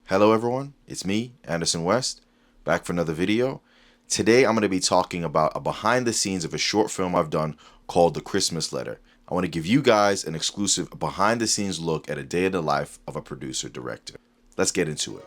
Hello everyone, it's me, Anderson West, back for another video. Today I'm going to be talking about a behind the scenes of a short film I've done called The Christmas Letter. I want to give you guys an exclusive behind the scenes look at a day in the life of a producer director. Let's get into it.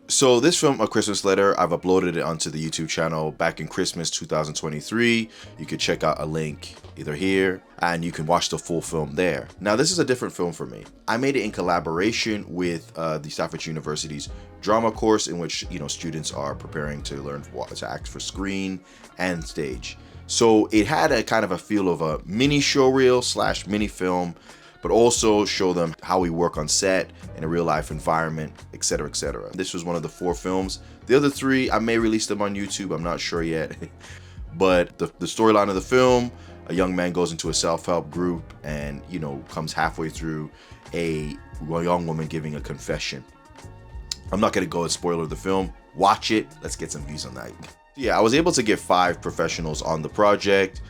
So this film, A Christmas Letter, I've uploaded it onto the YouTube channel back in Christmas 2023. You could check out a link either here and you can watch the full film there. Now this is a different film for me. I made it in collaboration with the Stafford University's drama course, in which students are preparing to learn to act for screen and stage. So it had a kind of a feel of a mini showreel / mini film, but also show them how we work on set in a real life environment, etc., etc. This was one of the 4 films. The other 3, I may release them on YouTube, I'm not sure yet. But the storyline of the film, a young man goes into a self-help group and, comes halfway through a young woman giving a confession. I'm not gonna go and spoiler the film. Watch it, let's get some views on that. Yeah, I was able to get 5 professionals on the project.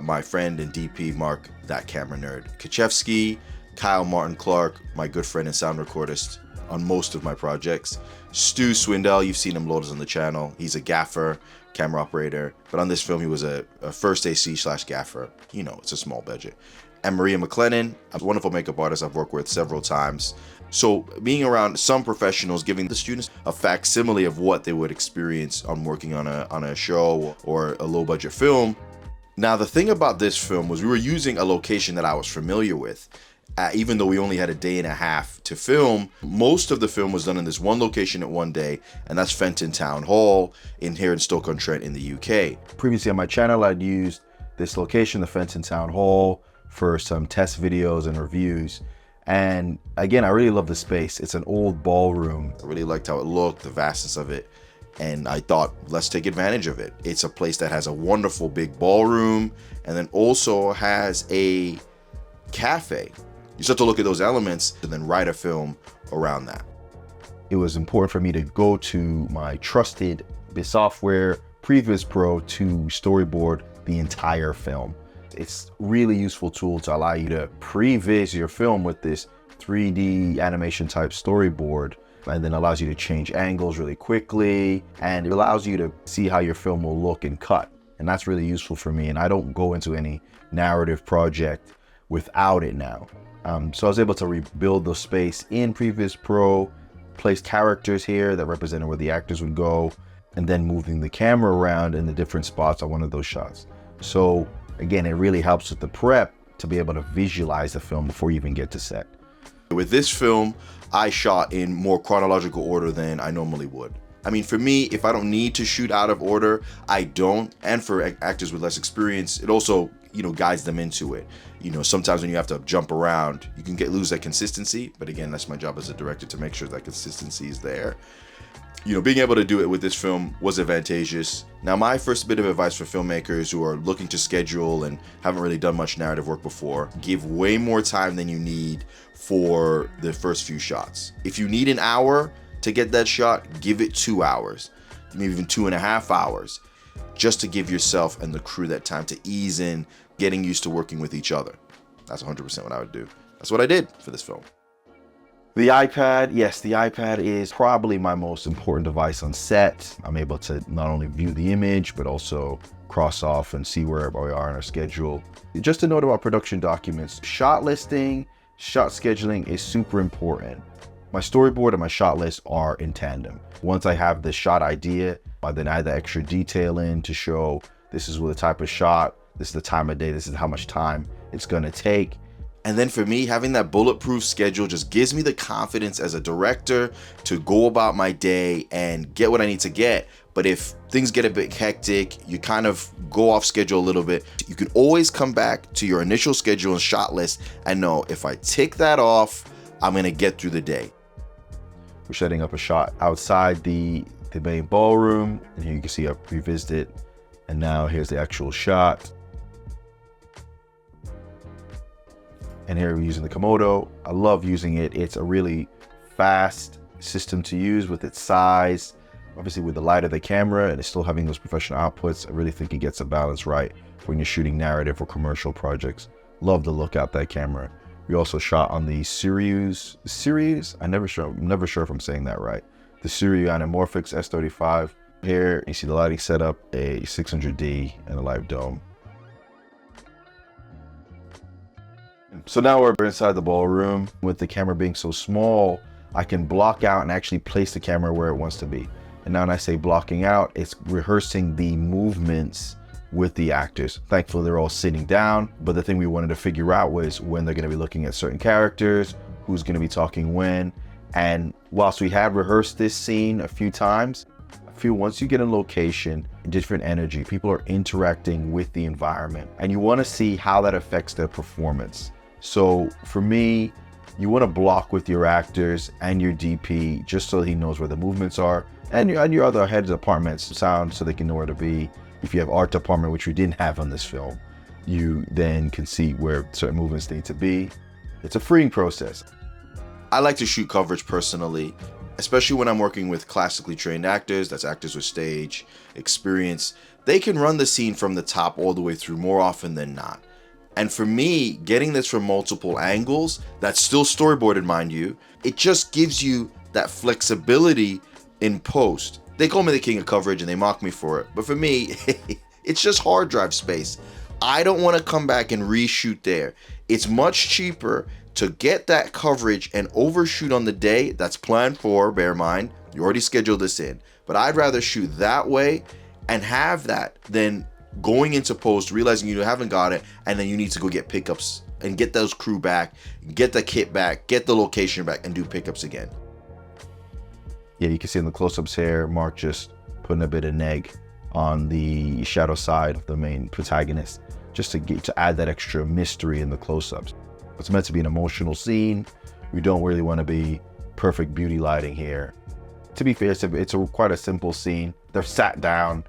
My friend and DP Mark, that camera nerd, Kachevsky, Kyle Martin Clark, my good friend and sound recordist on most of my projects. Stu Swindell, you've seen him loaded on the channel. He's a gaffer, camera operator, but on this film he was a first AC / gaffer. It's a small budget. And Maria McLennan, a wonderful makeup artist I've worked with several times. So being around some professionals, giving the students a facsimile of what they would experience on working on a show or a low budget film. Now the thing about this film was we were using a location that I was familiar with. Even though we only had a day and a half to film, most of the film was done in this one location at one day, and that's Fenton Town Hall here in Stoke-on-Trent in the UK. Previously on my channel, I'd used this location, the Fenton Town Hall, for some test videos and reviews. And again, I really love the space. It's an old ballroom. I really liked how it looked, the vastness of it. And I thought, let's take advantage of it. It's a place that has a wonderful big ballroom and then also has a cafe. You start to look at those elements and then write a film around that. It was important for me to go to my trusted software, Previs Pro, to storyboard the entire film. It's a really useful tool to allow you to previs your film with this 3D animation type storyboard, and then allows you to change angles really quickly, and it allows you to see how your film will look and cut. And that's really useful for me, and I don't go into any narrative project without it now. So I was able to rebuild the space in Previs Pro, place characters here that represented where the actors would go, and then moving the camera around in the different spots on one of those shots. So again, it really helps with the prep to be able to visualize the film before you even get to set. With this film, I shot in more chronological order than I normally would. I mean, for me, if I don't need to shoot out of order, I don't. And for actors with less experience, it also, guides them into it. Sometimes when you have to jump around, you can lose that consistency. But again, that's my job as a director, to make sure that consistency is there. Being able to do it with this film was advantageous. Now, my first bit of advice for filmmakers who are looking to schedule and haven't really done much narrative work before: give way more time than you need for the first few shots. If you need an hour to get that shot, give it 2 hours, maybe even 2.5 hours, just to give yourself and the crew that time to ease in, getting used to working with each other. That's 100% what I would do. That's what I did for this film. The iPad, yes, the iPad is probably my most important device on set. I'm able to not only view the image, but also cross off and see where we are on our schedule. Just a note about production documents: shot listing, shot scheduling is super important. My storyboard and my shot list are in tandem. Once I have the shot idea, I then add the extra detail in to show this is the type of shot, this is the time of day, this is how much time it's gonna take. And then for me, having that bulletproof schedule just gives me the confidence as a director to go about my day and get what I need to get. But if things get a bit hectic, you kind of go off schedule a little bit, you can always come back to your initial schedule and shot list and know, if I tick that off, I'm gonna get through the day. We're setting up a shot outside the main ballroom, and here you can see I revisited it, and now here's the actual shot. And here we're using the Komodo. I love using it. It's a really fast system to use with its size. Obviously with the light of the camera and it's still having those professional outputs, I really think it gets a balance right when you're shooting narrative or commercial projects. Love the look out that camera. We also shot on the Sirius. I'm never sure if I'm saying that right. The Sirius Anamorphic S35. Here you see the lighting setup, a 600D and a live dome. So now we're inside the ballroom. With the camera being so small, I can block out and actually place the camera where it wants to be. And now when I say blocking out, it's rehearsing the movements with the actors. Thankfully, they're all sitting down. But the thing we wanted to figure out was when they're going to be looking at certain characters, who's going to be talking when. And whilst we have rehearsed this scene a few times, I feel once you get in location, different energy, people are interacting with the environment, and you want to see how that affects their performance. So for me, you want to block with your actors and your DP just so he knows where the movements are, and your other head departments sound so they can know where to be. If you have art department, which we didn't have on this film, you then can see where certain movements need to be. It's a freeing process. I like to shoot coverage personally, especially when I'm working with classically trained actors, that's actors with stage experience. They can run the scene from the top all the way through more often than not. And for me, getting this from multiple angles, that's still storyboarded, mind you, it just gives you that flexibility in post. They call me the king of coverage and they mock me for it. But for me, it's just hard drive space. I don't want to come back and reshoot there. It's much cheaper to get that coverage and overshoot on the day that's planned for. Bear in mind, you already scheduled this in. But I'd rather shoot that way and have that than going into post, realizing you haven't got it, and then you need to go get pickups and get those crew back, get the kit back, get the location back, and do pickups again. Yeah, you can see in the close-ups here, Mark just putting a bit of neg on the shadow side of the main protagonist, just to add that extra mystery in the close-ups. It's meant to be an emotional scene. We don't really want to be perfect beauty lighting here. To be fair, it's quite a simple scene. They're sat down.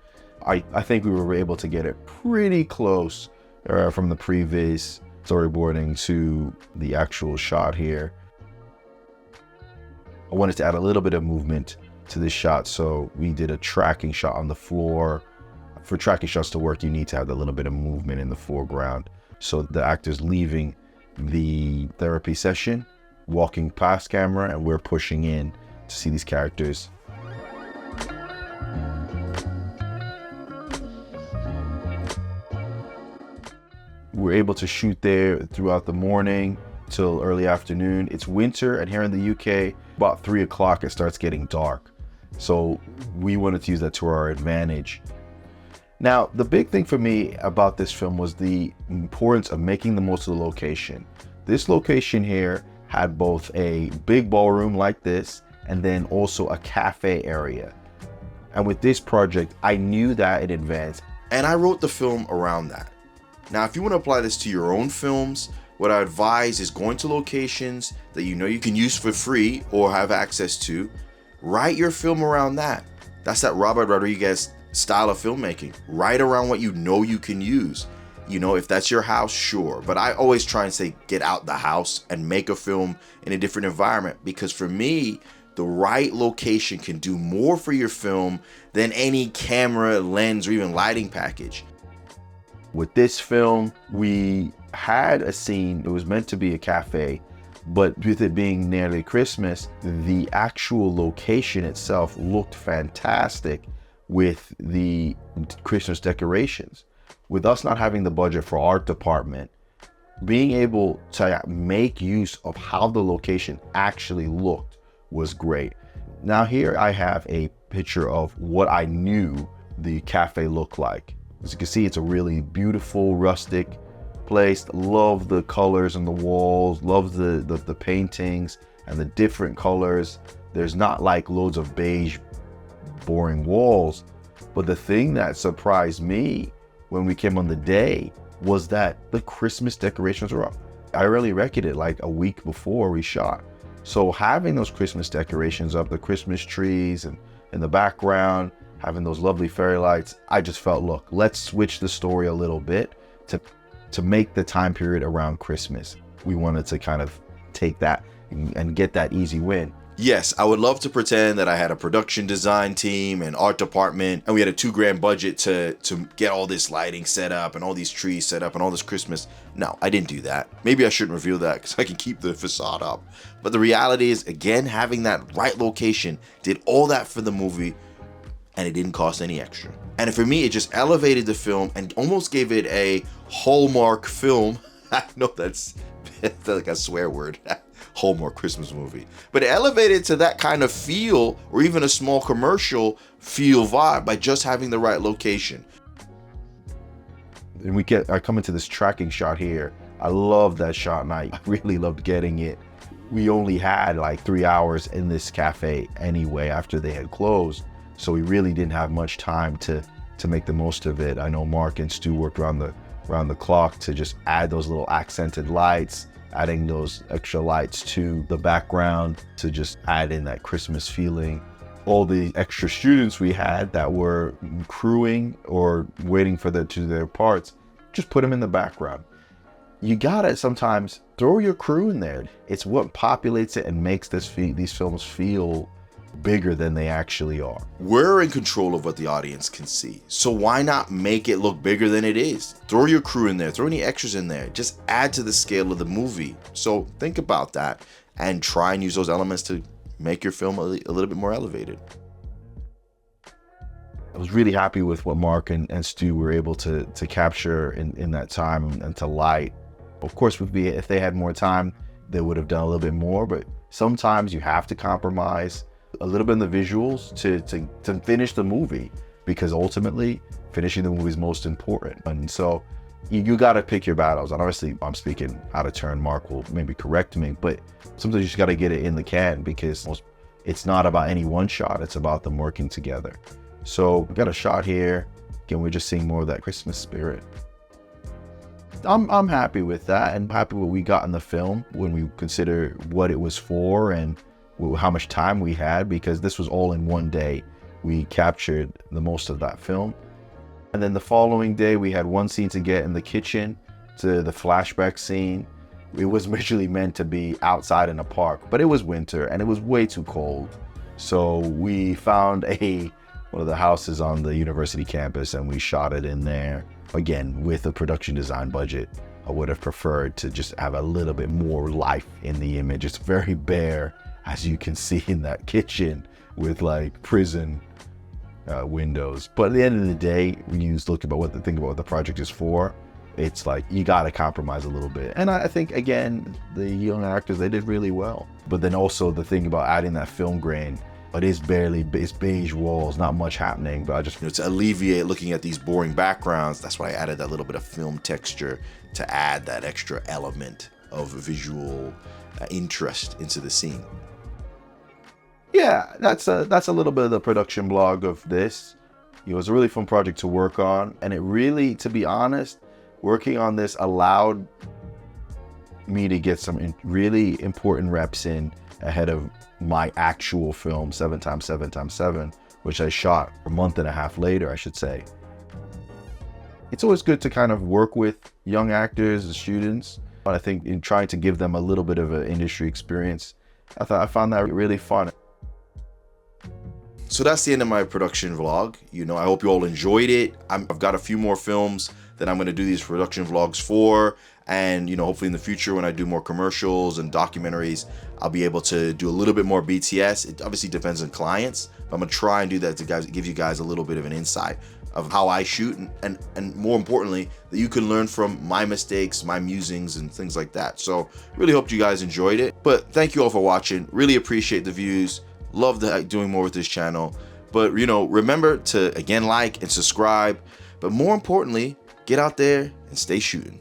I think we were able to get it pretty close from the Previs storyboarding to the actual shot here. I wanted to add a little bit of movement to this shot, so we did a tracking shot on the floor. For tracking shots to work, you need to have a little bit of movement in the foreground. So the actor's leaving the therapy session, walking past camera, and we're pushing in to see these characters. We're able to shoot there throughout the morning till early afternoon. It's winter, and here in the UK, about 3 o'clock, it starts getting dark. So we wanted to use that to our advantage. Now, the big thing for me about this film was the importance of making the most of the location. This location here had both a big ballroom like this, and then also a cafe area. And with this project, I knew that in advance, and I wrote the film around that. Now, if you want to apply this to your own films, what I advise is going to locations that you know you can use for free or have access to. Write your film around that. That's that Robert Rodriguez style of filmmaking. Write around what you know you can use. You know, if that's your house, sure. But I always try and say, get out the house and make a film in a different environment. Because for me, the right location can do more for your film than any camera, lens, or even lighting package. With this film, we had a scene, it was meant to be a cafe, but with it being nearly Christmas, the actual location itself looked fantastic with the Christmas decorations. With us not having the budget for art department, being able to make use of how the location actually looked was great. Now here I have a picture of what I knew the cafe looked like. As you can see, it's a really beautiful, rustic place. Love the colors on the walls, love the paintings and the different colors. There's not like loads of beige, boring walls. But the thing that surprised me when we came on the day was that the Christmas decorations were up. I really reckoned it like a week before we shot. So having those Christmas decorations up, the Christmas trees and in the background, having those lovely fairy lights, I just felt, look, let's switch the story a little bit to make the time period around Christmas. We wanted to kind of take that and get that easy win. Yes, I would love to pretend that I had a production design team and art department, and we had a $2 grand budget to get all this lighting set up and all these trees set up and all this Christmas. No, I didn't do that. Maybe I shouldn't reveal that because I can keep the facade up. But the reality is, again, having that right location did all that for the movie, and it didn't cost any extra. And for me, it just elevated the film and almost gave it a Hallmark film. I know that's like a swear word. Hallmark Christmas movie, but it elevated to that kind of feel, or even a small commercial feel vibe, by just having the right location. And I come into this tracking shot here. I love that shot, and I really loved getting it. We only had like 3 hours in this cafe anyway after they had closed, so we really didn't have much time to make the most of it. I know Mark and Stu worked around the clock to just add those little accented lights, adding those extra lights to the background to just add in that Christmas feeling. All the extra students we had that were crewing or waiting for their parts, just put them in the background. You gotta sometimes throw your crew in there. It's what populates it and makes these films feel bigger than they actually are. We're in control of what the audience can see, so why not make it look bigger than it is? Throw your crew in there, throw any extras in there, just add to the scale of the movie. So think about that and try and use those elements to make your film a little bit more elevated. I was really happy with what Mark and Stu were able to capture in that time and to light. Of course, if they had more time, they would have done a little bit more, but sometimes you have to compromise a little bit in the visuals to finish the movie, because ultimately finishing the movie is most important. And so you got to pick your battles. And obviously I'm speaking out of turn, Mark will maybe correct me, but sometimes you just got to get it in the can, because it's not about any one shot, it's about them working together. So we got a shot here. Again, we're just seeing more of that Christmas spirit. I'm happy with that, and happy with what we got in the film when we consider what it was for and how much time we had, because this was all in one day. We captured the most of that film. And then the following day we had one scene to get in the kitchen, to the flashback scene. It was originally meant to be outside in a park, but it was winter and it was way too cold. So we found one of the houses on the university campus and we shot it in there. Again, with a production design budget, I would have preferred to just have a little bit more life in the image. It's very bare, as you can see in that kitchen with like prison windows. But at the end of the day, when you think about what the project is for, it's like you got to compromise a little bit. And I think, again, the young actors, they did really well. But then also the thing about adding that film grain, it's beige walls, not much happening, but I just, to alleviate looking at these boring backgrounds, that's why I added that little bit of film texture to add that extra element of visual interest into the scene. Yeah, that's a little bit of the production blog of this. It was a really fun project to work on, and it really, to be honest, working on this allowed me to get some really important reps in ahead of my actual film 7x7x7, which I shot a month and a half later, I should say. It's always good to kind of work with young actors and students, but I think in trying to give them a little bit of an industry experience, I found that really fun. So that's the end of my production vlog. I hope you all enjoyed it. I've got a few more films that I'm going to do these production vlogs for, and hopefully in the future when I do more commercials and documentaries, I'll be able to do a little bit more BTS. It obviously depends on clients, but I'm going to try and do that to give you guys a little bit of an insight of how I shoot, and more importantly, that you can learn from my mistakes, my musings, and things like that. So really hope you guys enjoyed it. But thank you all for watching. Really appreciate the views. Love doing more with this channel. But remember to, again, like and subscribe. But more importantly, get out there and stay shooting.